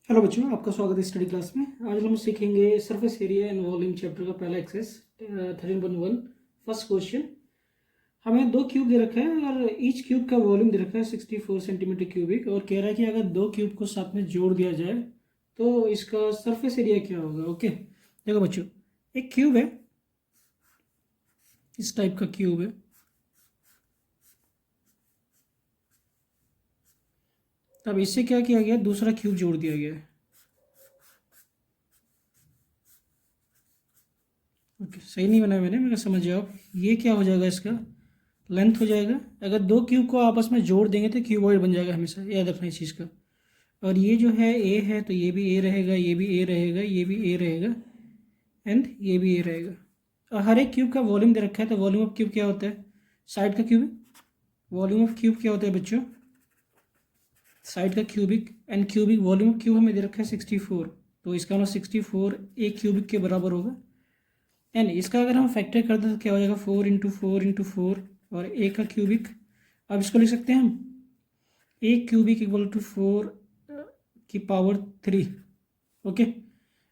Hello बच्चों, आपका स्वागत है स्टडी क्लास में। आज हम सीखेंगे surface area and volume chapter का पहला एक्सरसाइज 13.1 फर्स्ट क्वेश्चन। हमें दो क्यूब दे रखा है और ईच क्यूब का वॉल्यूम दे रखा है 64 सेंटीमीटर क्यूबिक और कह रहा है कि अगर दो क्यूब को साथ में जोड़ दिया जाए तो इसका सरफेस एरिया क्या होगा। ओके, देखो बच्चों, एक क्यूब है, इस टाइप का क्यूब है। अब इससे क्या किया गया, दूसरा क्यूब जोड़ दिया गया है। ओके, सही नहीं बनाया मैंने, मेरा समझ जाओ। ये क्या हो जाएगा, इसका लेंथ हो जाएगा। अगर दो क्यूब को आपस में जोड़ देंगे तो क्यूबॉइड बन जाएगा, हमेशा याद रखना इस चीज़ का। और ये जो है ए है तो ये भी ए रहेगा, ये भी ए रहेगा, ये भी ए रहेगा एंड ये भी ए रहेगा। और हर एक क्यूब का वॉल्यूम दे रखा है, तो वॉल्यूम ऑफ क्यूब क्या होता है, साइड का क्यूब। वॉल्यूम ऑफ क्यूब क्या होता है बच्चों, साइड का cubic. And cubic volume of cube हमें दे रखा है 64, तो इसका मतलब 64 एक क्यूबिक के बराबर होगा। एंड इसका अगर हम फैक्टर कर दें तो क्या हो जाएगा, 4 × 4 × 4 और ए का क्यूबिक। अब इसको लिख सकते हैं हम, ए क्यूबिक इक्वल टू 4 की पावर 3। ओके,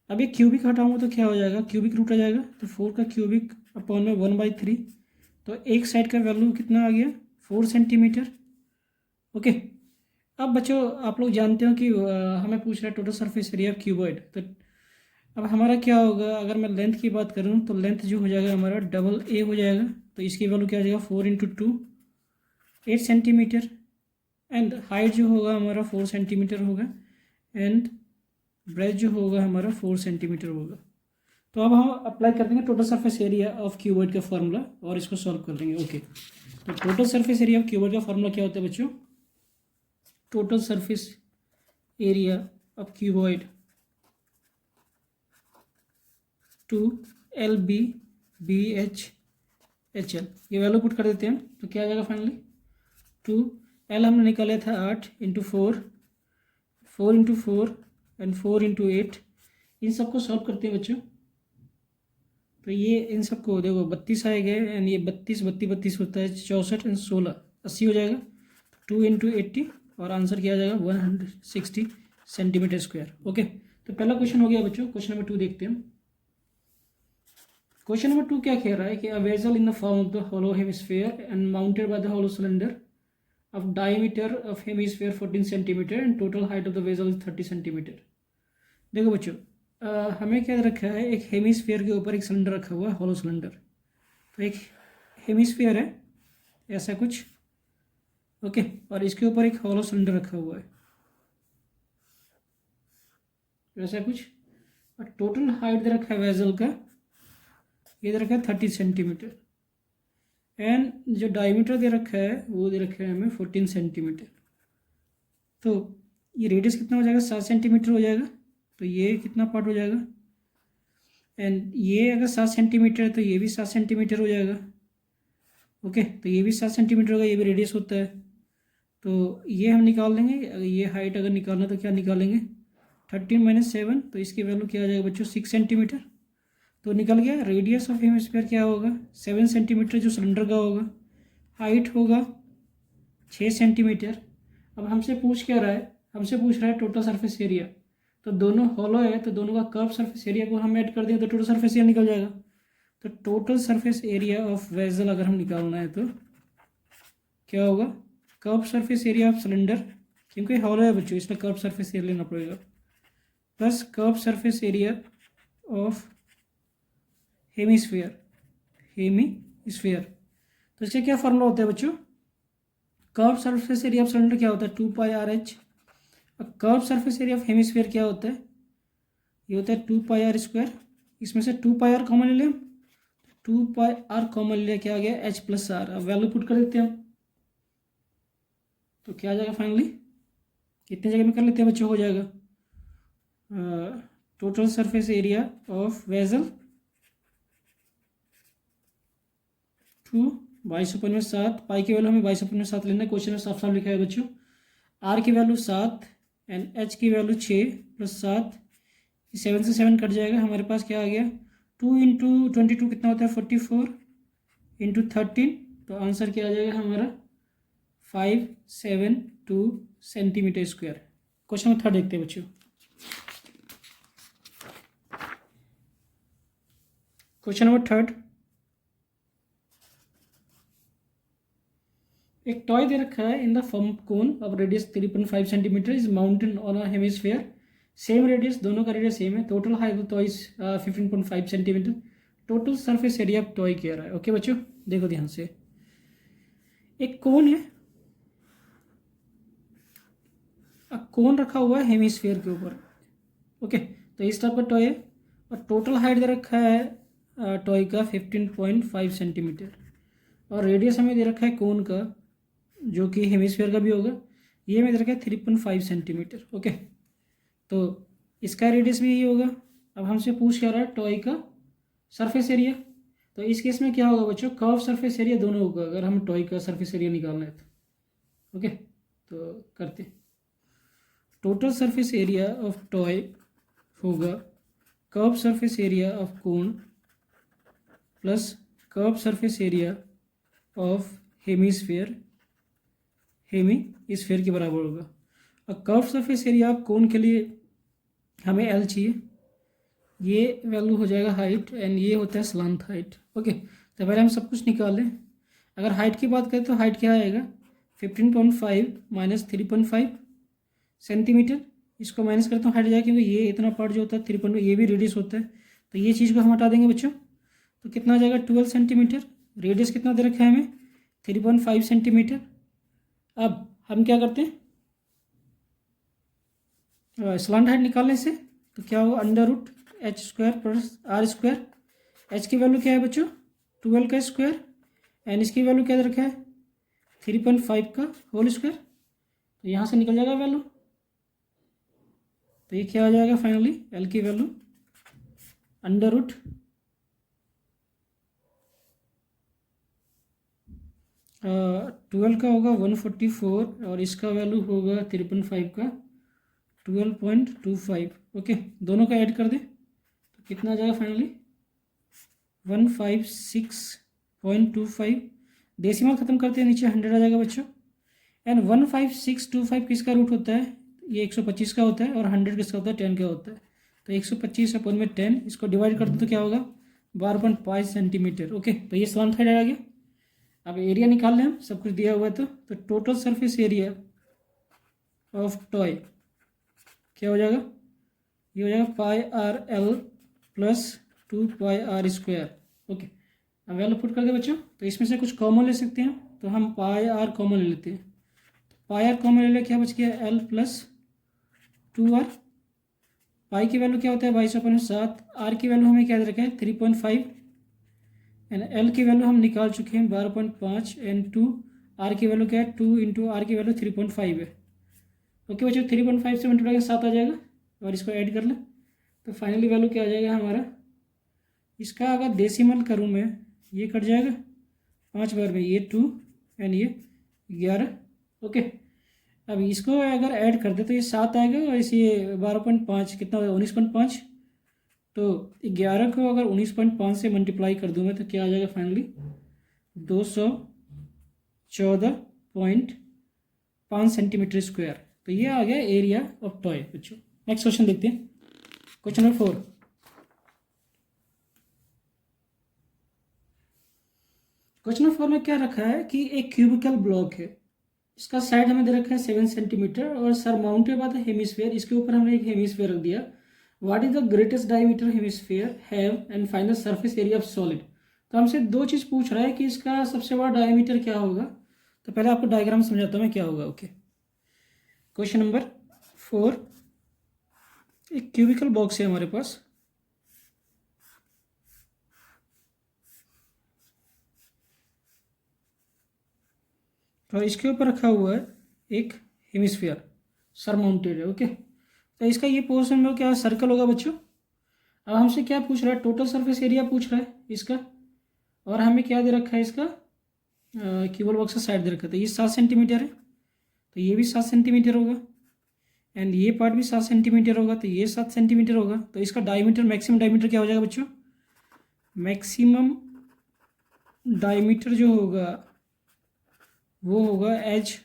अब ये क्यूबिक हटाऊंगा तो क्या हो जाएगा, क्यूबिक रूट आ जाएगा, तो 4 का क्यूबिक अपॉन में 1/3। तो एक साइड का वैल्यू कितना आ गया, 4 सेंटीमीटर। ओके, अब बच्चों आप लोग जानते हो कि हमें पूछ रहा है total surface area of cuboid. तो अब हमारा क्या होगा, अगर मैं लेंथ की बात करूँ तो लेंथ जो हो जाएगा हमारा डबल ए हो जाएगा, तो इसकी वैल्यू क्या हो जाएगा, 4 × 2 8 सेंटीमीटर। एंड हाइट जो होगा हमारा 4 सेंटीमीटर होगा एंड ब्रेथ जो होगा हमारा 4 सेंटीमीटर होगा। तो अब हम अप्लाई कर देंगे total surface area of cuboid का फॉर्मूला और इसको सॉल्व कर देंगे। ओके, तो total surface area of cuboid का फॉर्मूला क्या होता है बच्चों, total surface area of cuboid two LB/BH/HL, ये वैल्यू पुट कर देते हैं हम, तो क्या आ जाएगा फाइनली, 2 L हमने निकाला था 8 × 4, 4 × 4 एंड 4 × 8। इन सबको सॉल्व करते हैं बच्चों, तो ये इन सबको देखो 32 आएगा एंड ये 32 32 32 होता है 64 एंड 16 80 हो जाएगा। 2 × 80 और आंसर किया जाएगा 160 सेंटीमीटर स्क्वायर। ओके, तो पहला क्वेश्चन हो गया बच्चों। क्वेश्चन नंबर 2 देखते हैं। क्वेश्चन नंबर 2 क्या कह रहा है कि a vessel in the form of the hollow hemisphere and mounted by the hollow cylinder of diameter of hemisphere 14 centimetre and total height of the vessel is 30 centimetre. देखो बच्चों, हमें क्या रखा है, एक हेमिस्फीयर के ऊपर एक सिलेंडर रखा हुआ है, होलो सिलेंडर। तो एक हेमिस्फीयर है ऐसा कुछ, ओके, और इसके ऊपर एक होलो सिलेंडर रखा हुआ है ऐसा कुछ। और टोटल हाइट दे रखा है वेसल का, ये दे रखा है 30 सेंटीमीटर एंड जो डायमीटर दे रखा है वो दे रखा है हमें 14 सेंटीमीटर। तो ये रेडियस कितना हो जाएगा, 7 सेंटीमीटर हो जाएगा, तो ये कितना पार्ट हो जाएगा। एंड ये अगर 7 सेंटीमीटर है तो ये भी 7 सेंटीमीटर हो जाएगा। ओके, तो ये भी 7 सेंटीमीटर होगा, ये भी रेडियस होता है, तो ये हम निकाल लेंगे। ये हाइट अगर निकालना तो क्या निकालेंगे, 13 - 7, तो इसकी वैल्यू क्या आ जाएगा बच्चों, 6 सेंटीमीटर। तो निकल गया रेडियस ऑफ हेमिस्फीयर क्या होगा, 7 सेंटीमीटर जो सिलेंडर का होगा, हाइट होगा 6 सेंटीमीटर। अब हमसे पूछ क्या रहा है, हमसे पूछ रहा है टोटल सरफेस एरिया। तो दोनों हॉलो है तो दोनों का कर्व सरफेस एरिया को हम ऐड कर दें तो टोटल सरफेस एरिया निकल जाएगा। तो total surface area of vessel अगर हम निकालना है तो क्या होगा, curve surface area of cylinder, क्योंकि हॉलो है बच्चों इसलिए कर्व सरफेस एरिया लेना पड़ेगा, plus curve surface area of hemisphere. तो इसका क्या फॉर्मूला होता है बच्चों, curve surface area of cylinder क्या होता है, 2πRH। अब curve surface area of hemisphere क्या होता है, ये होता है 2πr²। इसमें से 2πr कॉमन ले लें, 2πr कॉमन ले क्या आ गया, H+R। अब वैल्यू पुट कर देते हैं हम, तो क्या आ जाएगा फाइनली, कितने जगह में कर लेते हैं बच्चों, हो जाएगा total surface area of vessel 2 22/7, पाई की वैल्यू हमें 22/7 लेना है, क्वेश्चन में साफ साफ लिखा है बच्चों। आर की वैल्यू 7 एंड एच की वैल्यू 6 + 7, 7 से 7 कट जाएगा, हमारे पास क्या आ गया, 2 × 22 कितना होता है, 44 × 13, तो आंसर क्या आ जाएगा हमारा 572 सेंटीमीटर स्क्वायर। क्वेश्चन नंबर 3 देखते हैं बच्चों। क्वेश्चन नंबर थर्ड, एक टॉय दे रखा है इन the form cone of radius 3.5 centimetre is mounted on a hemisphere, same radius, दोनों का रेडियस सेम है, total height of toy is 15.5 centimetre, total surface area of toy कह रहा है। ओके बच्चों, देखो ध्यान से, एक कोन है, कोन रखा हुआ है हेमिस्फीयर के ऊपर। ओके, तो इस टाइप का टॉय है और टोटल हाइट दे रखा है टॉय का 15.5 सेंटीमीटर और रेडियस हमें दे रखा है कोन का जो कि हेमिस्फीयर का भी होगा, ये हमें दे रखा है 3.5 सेंटीमीटर। ओके, तो इसका रेडियस भी यही होगा। अब हमसे पूछ क्या रहा है टॉय का सरफेस एरिया, तो इस केस में क्या होगा बच्चों, कर्व सरफेस एरिया दोनों होगा अगर हम टॉय का सरफेस एरिया निकालना है तो। ओके, तो करते, total surface area of toy होगा curve surface area of cone plus curve surface area of hemisphere, hemisphere के बराबर होगा। और curve surface area of cone के लिए हमें एल चाहिए, ये वैल्यू हो जाएगा हाइट एंड ये होता है स्लांट हाइट। ओके, तो पहले हम सब कुछ निकाल लें। अगर हाइट की बात करें तो हाइट क्या आएगा, 15.5 माइनस 3.5 सेंटीमीटर, इसको माइनस करता हूँ, हट जाएगा क्योंकि ये इतना पार्ट जो होता है 3.5 ये भी रेडियस होता है, तो ये चीज़ को हम हटा देंगे बच्चों, तो कितना आ जाएगा 12 सेंटीमीटर, रेडियस कितना दे रखा है हमें 3.5 सेंटीमीटर। अब हम क्या करते हैं, स्लांट हाइट निकालने से तो क्या होगा under root H square plus R square, H की वैल्यू क्या है बच्चों 12 का स्क्वायर एंड इसकी वैल्यू क्या दे रखा है 3.5 का होल स्क्वायर, तो यहाँ से निकल जाएगा वैल्यू, तो ये क्या आ जाएगा फाइनली एल की वैल्यू अंडर रूट 12 का होगा 144 और इसका वैल्यू होगा 3.5 का 12.25। ओके, दोनों का ऐड कर दें तो कितना आ जाएगा फाइनली 156.25, डेसिमल खत्म करते हैं नीचे 100 आ जाएगा बच्चों, एंड 15625 किसका रूट होता है, ये 125 का होता है और 100 किसका होता है 10 का होता है, तो 125 अपन में 10, इसको डिवाइड कर दो तो क्या होगा 12.5 सेंटीमीटर। ओके, तो ये स्लांट हाइट आ गया। अब एरिया निकाल लें हम, सब कुछ दिया हुआ है तो total surface area of toy क्या हो जाएगा, ये हो जाएगा pi r l plus 2 pi are square. Okay, अब वैल्यू पुट कर दे बच्चों, तो इसमें से कुछ कॉमन ले सकते हैं, तो हम पाई आर कॉमन ले लेते हैं, तो पाई आर कॉमन ले लिया, क्या बच गया एल प्लस 2 आर, पाई की वैल्यू क्या होता है 22/7, आर की वैल्यू हमें क्या दे रखा है 3.5 एंड एल की वैल्यू हम निकाल चुके हैं 12.5 एंड 2 आर की वैल्यू क्या है 2 इंटू आर की वैल्यू 3.5 है। ओके बच्चों, 3.5 से मल्टीप्लाई 7 आ जाएगा और इसको ऐड कर लें तो फाइनली वैल्यू क्या आ जाएगा हमारा, इसका अगर डेसिमल करूँ मैं ये कट जाएगा 5 बार में, ये 2 एंड ये 11। ओके, अब इसको अगर ऐड कर दे तो ये 7 आएगा और इसे 12.5 कितना होगा 19.5, तो 11 को अगर 19.5 से मल्टीप्लाई कर दूँ मैं तो क्या आ जाएगा फाइनली 214.5 सेंटीमीटर स्क्वायर, तो ये आ गया एरिया ऑफ टॉय बच्चों। नेक्स्ट क्वेश्चन देखते हैं, क्वेश्चन नंबर 4। क्वेश्चन नंबर 4 में क्या रखा है कि एक क्यूबिकल ब्लॉक है, इसका साइड हमें दे रखा है 7 सेंटीमीटर और सर माउंटेड बात है हेमिस्फीयर, इसके ऊपर हमने एक हेमिस्फीयर रख दिया, what is the greatest diameter hemisphere have and find the surface area of solid. तो हमसे दो चीज़ पूछ रहा है कि इसका सबसे बड़ा डायमीटर क्या होगा, तो पहले आपको डायग्राम समझाता हूँ मैं क्या होगा। ओके, क्वेश्चन नंबर 4, एक क्यूबिकल बॉक्स है हमारे पास, और इसके ऊपर रखा हुआ है एक हेमिस्फीयर सर माउंटेड है। ओके, तो इसका ये पोर्शन में क्या सर्कल होगा बच्चों। अब हमसे क्या पूछ रहा है, टोटल सरफेस एरिया पूछ रहा है इसका, और हमें क्या दे रखा है इसका क्यूबल बॉक्स का साइड दे रखा था, ये 7 सेंटीमीटर है तो ये भी 7 सेंटीमीटर होगा एंड ये पार्ट भी 7 सेंटीमीटर होगा तो ये 7 सेंटीमीटर होगा, तो इसका डायमीटर मैक्सिमम डायमीटर क्या हो जाएगा बच्चों, मैक्सिमम डायमीटर जो होगा वो होगा एज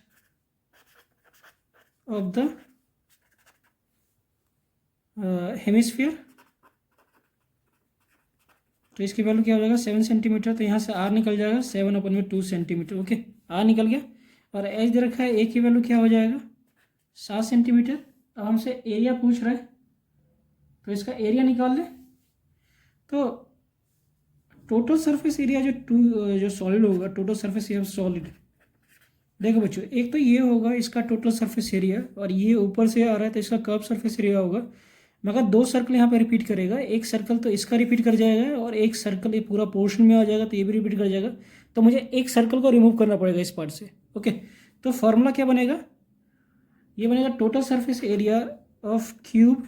ऑफ द हेमिस्फीयर तो इसकी वैल्यू क्या हो जाएगा 7 सेंटीमीटर, तो यहाँ से आर निकल जाएगा 7/2 सेंटीमीटर। ओके, आर निकल गया। और एच दे रखा है, ए की वैल्यू क्या हो जाएगा 7 सेंटीमीटर। अब हमसे एरिया पूछ रहा है, तो इसका एरिया निकाल लें। तो टोटल सरफेस एरिया जो सॉलिड होगा, टोटल सरफेस एरिया सॉलिड, देखो बच्चों, एक तो ये होगा इसका टोटल सरफेस एरिया, और ये ऊपर से आ रहा है तो इसका कर्व सरफेस एरिया होगा। मगर दो सर्कल यहाँ पे रिपीट करेगा, एक सर्कल तो इसका रिपीट कर जाएगा और एक सर्कल ये पूरा पोर्शन में आ जाएगा तो ये भी रिपीट कर जाएगा। तो मुझे एक सर्कल को रिमूव करना पड़ेगा इस पार्ट से। ओके, तो फॉर्मूला क्या बनेगा, ये बनेगा total surface area of cube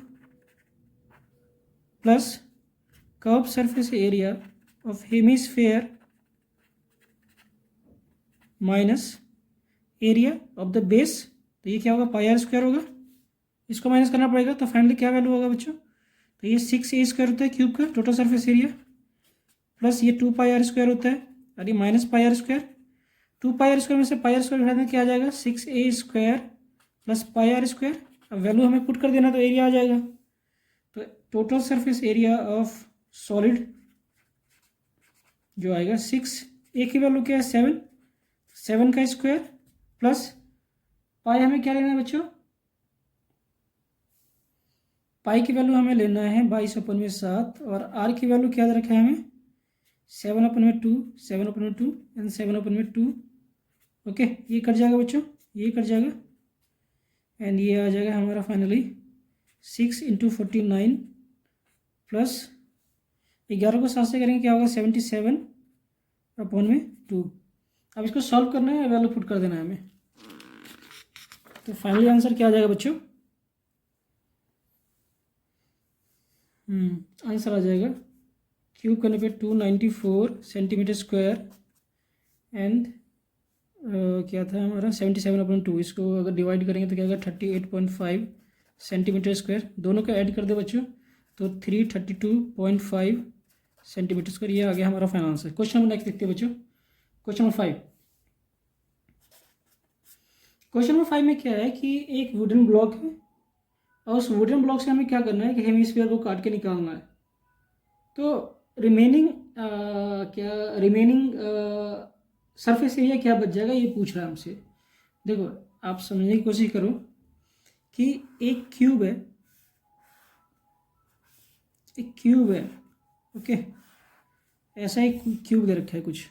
plus curve surface area of hemisphere minus area of the base. तो ये क्या होगा, पाई आर स्क्वायर होगा, इसको माइनस करना पड़ेगा। तो फाइनली क्या वैल्यू होगा बच्चों, तो ये 6a स्क्वायर होता है क्यूब का टोटल सरफेस एरिया, प्लस ये 2 पाई आर स्क्वायर होता है, और ये minus pi are square. 2 pi are square में से पाई आर स्क्वायर घटाने क्या आ जाएगा, 6a square plus pi are square. अब वैल्यू हमें पुट कर देना तो एरिया आ जाएगा। तो total surface area of solid जो आएगा 6a की वैल्यू क्या है 7 का स्क्वायर प्लस पाई हमें क्या लेना है बच्चों, पाई की वैल्यू हमें लेना है 22/7, और आर की वैल्यू क्या रखा है हमें 7/2 एंड 7/2। ओके, ये कट जाएगा बच्चों, ये कट जाएगा, एंड ये आ जाएगा हमारा फाइनली 6 × 49 प्लस 11 को 7 से करेंगे क्या होगा 77/2। अब इसको सॉल्व करना है, वैल्यू पुट कर देना है हमें। तो फाइनली आंसर क्या आ जाएगा बच्चों, आंसर आ जाएगा क्यूब करने पे 294 सेंटीमीटर स्क्वायर एंड क्या था हमारा 77/2। इसको अगर डिवाइड करेंगे तो क्या होगा 38.5 सेंटीमीटर स्क्वायर। दोनों का ऐड कर दे बच्चों तो 332.5 सेंटीमीटर स्क्वायर। ये आ गया हमारा final answer. Question number next देखते हैं बच्चों, क्वेश्चन नंबर 5। क्वेश्चन नंबर 5 में क्या है कि एक वुडन ब्लॉक है, और उस वुडन ब्लॉक से हमें क्या करना है कि हेमिस्फीयर को काट के निकालना है। तो रिमेनिंग सरफेस एरिया क्या बच जाएगा ये पूछ रहा है हमसे। देखो आप समझने की कोशिश करो कि एक क्यूब है, ओके, ऐसा एक क्यूब दे रखा है, कुछ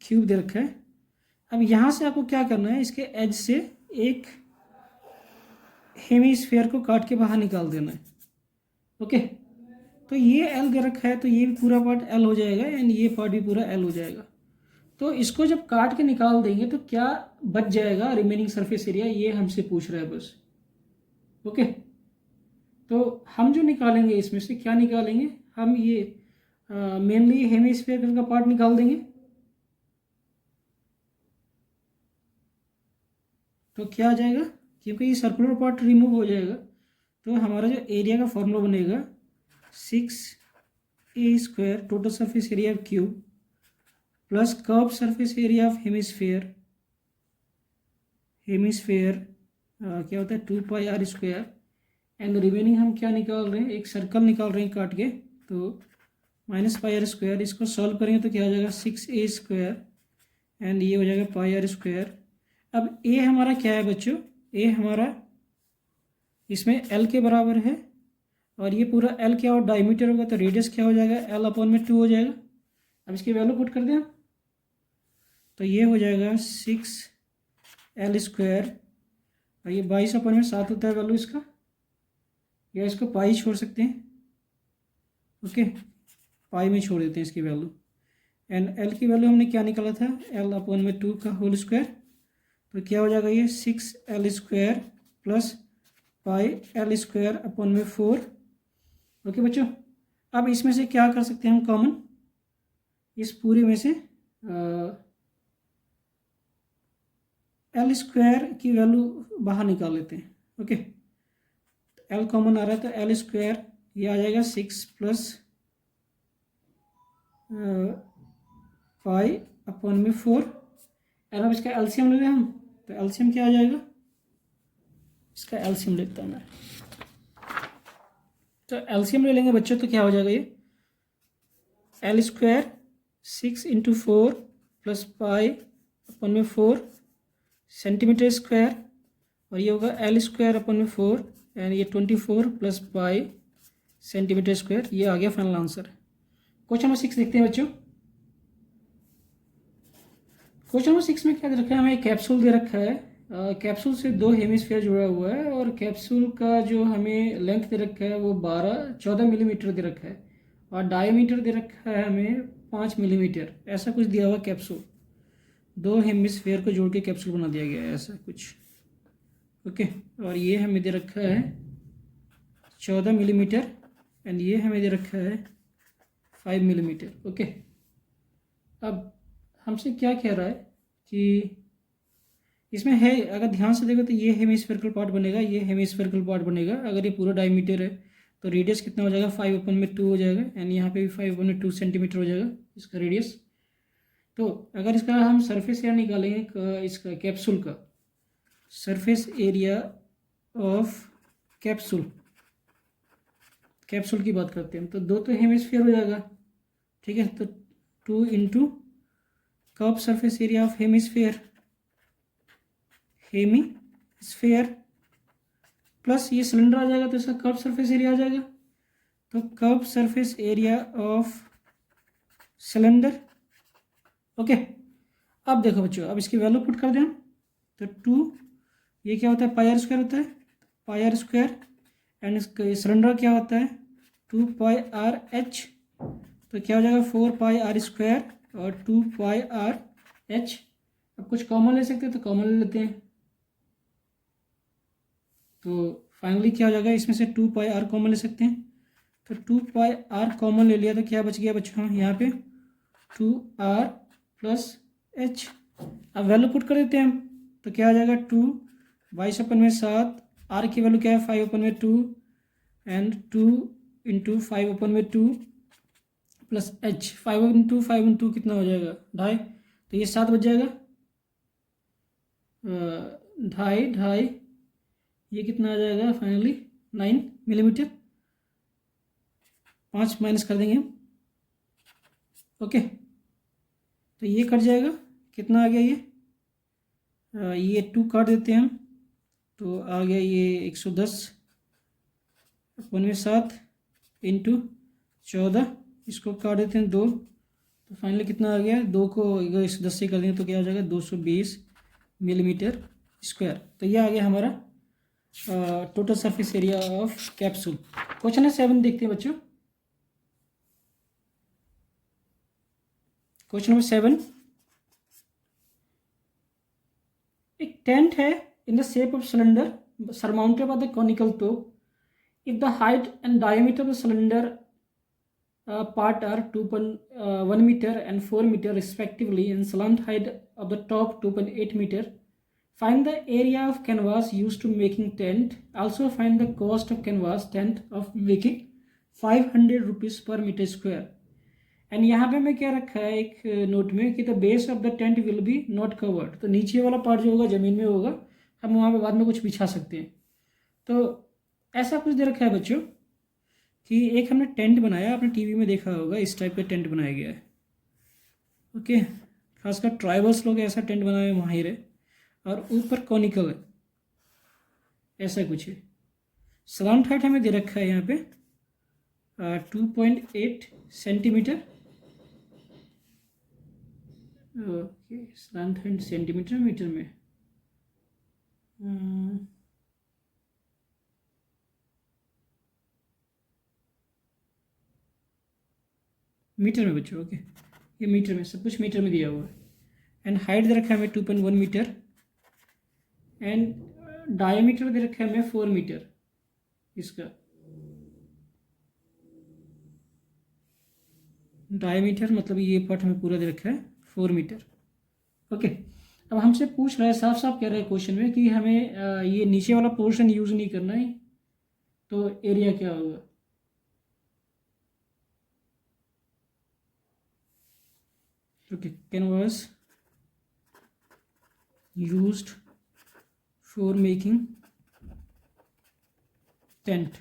क्यूब दे रखा है। अब यहाँ से आपको क्या करना है, इसके एज से एक हेमिस्फीयर को काट के बाहर निकाल देना है। ओके, तो ये एल दे रखा है तो ये भी पूरा पार्ट एल हो जाएगा एंड ये पार्ट भी पूरा एल हो जाएगा। तो इसको जब काट के निकाल देंगे तो क्या बच जाएगा रिमेनिंग सरफेस एरिया, ये हमसे पूछ रहा है बस। ओके, तो हम जो निकालेंगे इसमें से क्या निकालेंगे, हम ये मेनली हेमिस्फीयर का पार्ट निकाल देंगे। तो क्या आ जाएगा, क्योंकि ये सर्कुलर पार्ट रिमूव हो जाएगा तो हमारा जो एरिया का फॉर्मूला बनेगा 6a square total surface area of cube plus curve surface area of hemisphere क्या होता है 2 pi are square and remaining हम क्या निकाल रहे हैं, एक सर्कल निकाल रहे हैं काट के, तो माइनस पाई आर स्क्वायर। इसको सॉल्व करेंगे तो क्या हो जाएगा 6a स्क्वायर एंड ये हो जाएगा पाई आर स्क्वायर। अब a हमारा क्या है बच्चों, a हमारा इसमें l के बराबर है, और ये पूरा l क्या हो डायमीटर होगा तो रेडियस क्या हो जाएगा l/2 हो जाएगा। अब इसकी वैल्यू पुट कर दें तो ये हो जाएगा 6l स्क्वायर, और ये 22/7 होता है वैल्यू इसका, या इसको पाई छोड़ सकते हैं। ओके, पाई में छोड़ देते हैं इसकी वैल्यू। एंड l की वैल्यू हमने क्या निकाला था l/2 का होल स्क्वायर, तो क्या हो जाएगा ये 6l स्क्वायर प्लस पाई l स्क्वायर अपॉन में 4। ओके बच्चों, अब इसमें से क्या कर सकते हैं हम कॉमन, इस पूरे में से l स्क्वायर की वैल्यू बाहर निकाल लेते हैं। ओके, l कॉमन आ रहा है तो l स्क्वायर ये आ जाएगा 6 प्लस पाई अपॉन में 4। एंड अब इसका एलसीएम ले रहे हैं हम, तो एलसीएम क्या आ जाएगा, इसका एलसीएम लेता हूँ मैं। तो एलसीएम ले लेंगे बच्चों, तो क्या हो जाएगा ये एल स्क्वायर 6 × 4 प्लस पाई अपन में 4 सेंटीमीटर स्क्वायर, और ये होगा एल स्क्वायर अपन में 4 एंड ये 24 प्लस पाई सेंटीमीटर स्क्वायर। ये आ गया फाइनल आंसर। क्वेश्चन नंबर 6 देखते हैं बच्चों। क्वेश्चन नंबर 6 में क्या दे रखा है, हमें एक कैप्सूल दे रखा है। कैप्सूल से 2 हेमिस्फीयर जुड़ा हुआ है और कैप्सूल का जो हमें लेंथ दे रखा है वो 14 मिलीमीटर दे रखा है और डायमीटर दे रखा है हमें 5 मिलीमीटर। ऐसा कुछ दिया हुआ कैप्सूल, 2 हेमिस्फीयर को जोड़ के कैप्सूल बना दिया गया है ऐसा कुछ। ओके, और ये हमें दे रखा है 14 मिलीमीटर एंड ये हमें दे रखा है 5 मिलीमीटर। ओके, अब हमसे क्या कह रहा है कि इसमें है, अगर ध्यान से देखो तो ये हेमिस्फेरिकल पार्ट बनेगा, ये हेमिस्फेरिकल पार्ट बनेगा। अगर ये पूरा डायमीटर है तो रेडियस कितना हो जाएगा 5/2 हो जाएगा एंड यहाँ पे भी 5/2 सेंटीमीटर हो जाएगा इसका रेडियस। तो अगर इसका हम सरफेस एरिया निकालेंगे इसका कैप्सूल का, सरफेस एरिया ऑफ कैप्सूल की बात करते हैं तो 2 तो हेमिस्फीयर हो जाएगा, ठीक है। तो 2 × curve surface area of hemisphere plus ये सिलेंडर आ जाएगा तो इसका कर्व सरफेस एरिया आ जाएगा। तो curve surface area of cylinder. Okay, अब देखो बच्चों, अब इसकी वैल्यू पुट कर दें हम तो 2, ये क्या होता है पाई आर स्क्वायर होता है, पाई आर स्क्वायर एंड इसका सिलेंडर क्या होता है 2 पाई आर एच, तो क्या हो जाएगा 4 पाई आर स्क्वायर और 2 पाई आर एच। अब कुछ कॉमन ले सकते हैं तो कॉमन ले लेते हैं, तो फाइनली क्या हो जाएगा इसमें से 2 पाई आर कॉमन ले सकते हैं। तो 2 पाई आर कॉमन ले लिया तो क्या बच गया बच्चों यहाँ पे 2r प्लस एच। अब वैल्यू पुट कर देते हैं हम तो क्या आ जाएगा 2 22/7, आर की वैल्यू क्या है 5/2 एंड 2 × 5/2 प्लस एच। 5/2 कितना हो जाएगा 2.5, तो ये 7 बच जाएगा। 2.5 ये कितना आ जाएगा फाइनली 9 मिलीमीटर, 5 माइनस कर देंगे हम। ओके, तो ये कट जाएगा, कितना आ गया ये 2 काट देते हैं हम तो आ गया ये 110/7 × 14, इसको काट देते हैं 2 तो फाइनली कितना आ गया 2 को 110 से कर देंगे तो क्या आ जाएगा 220 मिलीमीटर स्क्वायर। तो ये आ गया हमारा total surface area of capsule. Question है 7 देखते हैं बच्चों। क्वेश्चन नंबर 7, एक टेंट है in the shape of cylinder surmounted by the conical top. If the height and diameter of the cylinder part are 2.1 meter and 4 meter respectively and slant height of the top 2.8 meter, find the area of canvas used to making tent. Also find the cost of canvas tent of making 500 rupees per meter square. And यहाँ पे मैं क्या रखा है एक note में कि the base of the tent will be not covered, तो नीचे वाला पार्ट जो होगा ज़मीन में होगा, हम वहाँ पे बाद में कुछ बिछा सकते हैं। तो ऐसा कुछ दे रखा है बच्चों कि एक हमने टेंट बनाया, आपने टीवी में देखा होगा इस टाइप का टेंट बनाया गया है। ओके, खासकर ट्राइबल्स लोग ऐसा टेंट बनाने में माहिर है और ऊपर कॉनिकल है, ऐसा कुछ है। स्लांट हाइट हमें दे रखा है यहाँ पे 2.8 centimetre. Okay, slant height centimetre metre में मीटर में बच्चों। ओके, ये मीटर में, सब कुछ मीटर में दिया हुआ है। एंड हाइट दे रखा है हमें 2.1 मीटर एंड डायमीटर दे रखा है हमें 4 मीटर इसका डायमीटर, मतलब ये पार्ट हमें पूरा दे रखा है 4 मीटर। ओके, अब हमसे पूछ रहा है, साफ साफ कह रहा है क्वेश्चन में कि हमें ये नीचे वाला पोर्शन यूज़ नहीं करना है, तो एरिया क्या होगा। Okay, canvas used for making tent,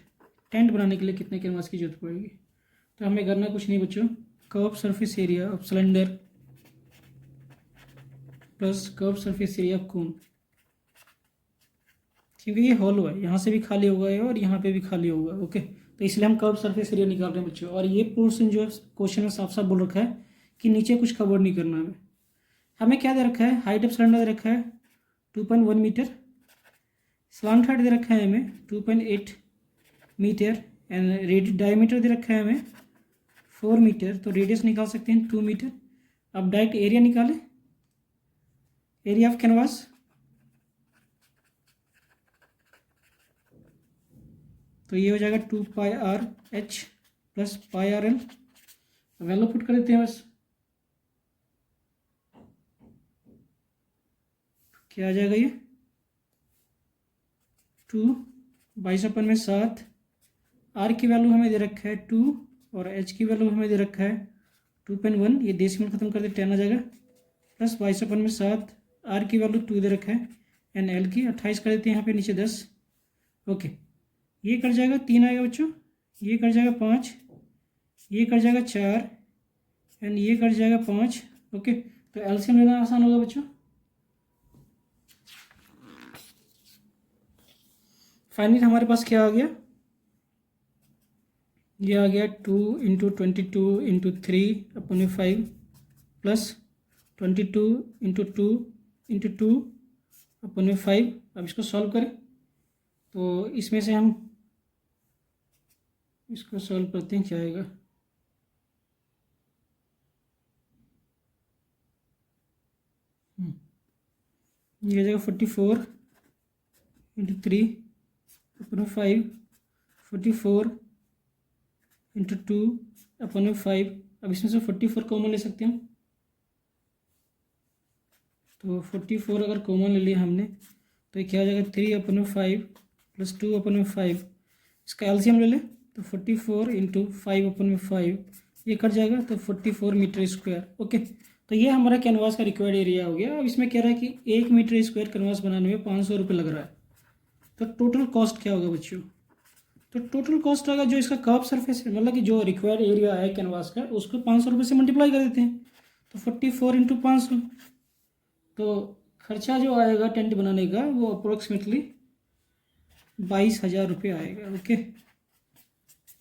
tent बनाने के लिए कितने कैनवास की जरूरत पड़ेगी। तो हमें करना कुछ नहीं बच्चों, curve surface area of cylinder plus curve surface area of कोन, क्योंकि ये हॉलो है, यहाँ से भी खाली होगा ये और यहाँ पे भी खाली होगा। ओके, तो इसलिए हम कर्व सरफेस एरिया निकाल रहे हैं बच्चों। और ये पोर्शन जो है क्वेश्चन में साफ साफ बोल रखा है कि नीचे कुछ कवर नहीं करना है। हमें क्या दे रखा है, हाइट ऑफ सिलेंडर दे रखा है 2.1 मीटर, स्लांट हाइट दे रखा है हमें 2.8 मीटर एंड डायमीटर दे रखा है हमें 4 मीटर। तो रेडियस निकाल सकते हैं 2 मीटर। अब डायरेक्ट एरिया निकालें, एरिया ऑफ कैनवास, तो ये हो जाएगा 2πr/h plus πrl। Value put कर देते हैं बस, क्या आ जाएगा ये 2/22/7। आर की वैल्यू हमें दे रखा है 2 और एच की वैल्यू हमें दे रखा है 2.1। ये डेसिमल खत्म कर दे 10 आ जाएगा प्लस 22/7। आर की वैल्यू 2 दे रखा है एंड एल की 28 कर देते हैं यहाँ पे नीचे 10। ओके, ये कट जाएगा 3 आएगा बच्चों, ये कट जाएगा 5, ये कट जाएगा 4 एंड ये कट जाएगा 5। ओके, तो एलसीएम लेना आसान होगा बच्चों। फाइनली हमारे पास क्या आ गया, ये आ गया 2 × 22 × 3/5 प्लस 22 × 2 × 2/5। अब इसको सॉल्व करें, तो इसमें से हम इसको सॉल्व करते हैं, क्या आएगा ये आ जाएगा 44 × 3/5, 44 × 2/5। अब इसमें से 44 कॉमन ले सकते हैं हम, तो 44 अगर कॉमन ले लिया हमने तो ये क्या हो जाएगा 3/5 प्लस 2/5। इसका एलसीएम ले लें तो 44 × 5/5 ये कट जाएगा तो 44 मीटर स्क्वायर। ओके, तो ये हमारा कैनवास का रिक्वायर्ड एरिया हो गया। अब इसमें कह रहा है कि 1 मीटर स्क्वायर कैनवास बनाने में 500 रुपये लग रहा है। तो टोटल कॉस्ट क्या होगा बच्चों, तो टोटल कॉस्ट होगा जो इसका कर्व सरफेस है, मतलब कि जो रिक्वायर्ड एरिया है कैनवास का, उसको 500 रुपये से मल्टीप्लाई कर देते हैं। तो 44 × 500, तो खर्चा जो आएगा टेंट बनाने का वो अप्रोक्सीमेटली 22,000 रुपये आएगा। ओके,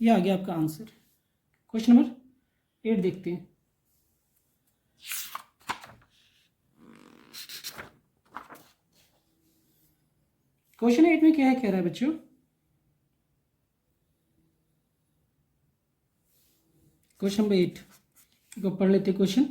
ये आ गया आपका आंसर। क्वेश्चन नंबर 8 देखते हैं। क्वेश्चन 8 में क्या है, कह रहा है बच्चों, क्वेश्चन नंबर 8 को पढ़ लेते क्वेश्चन।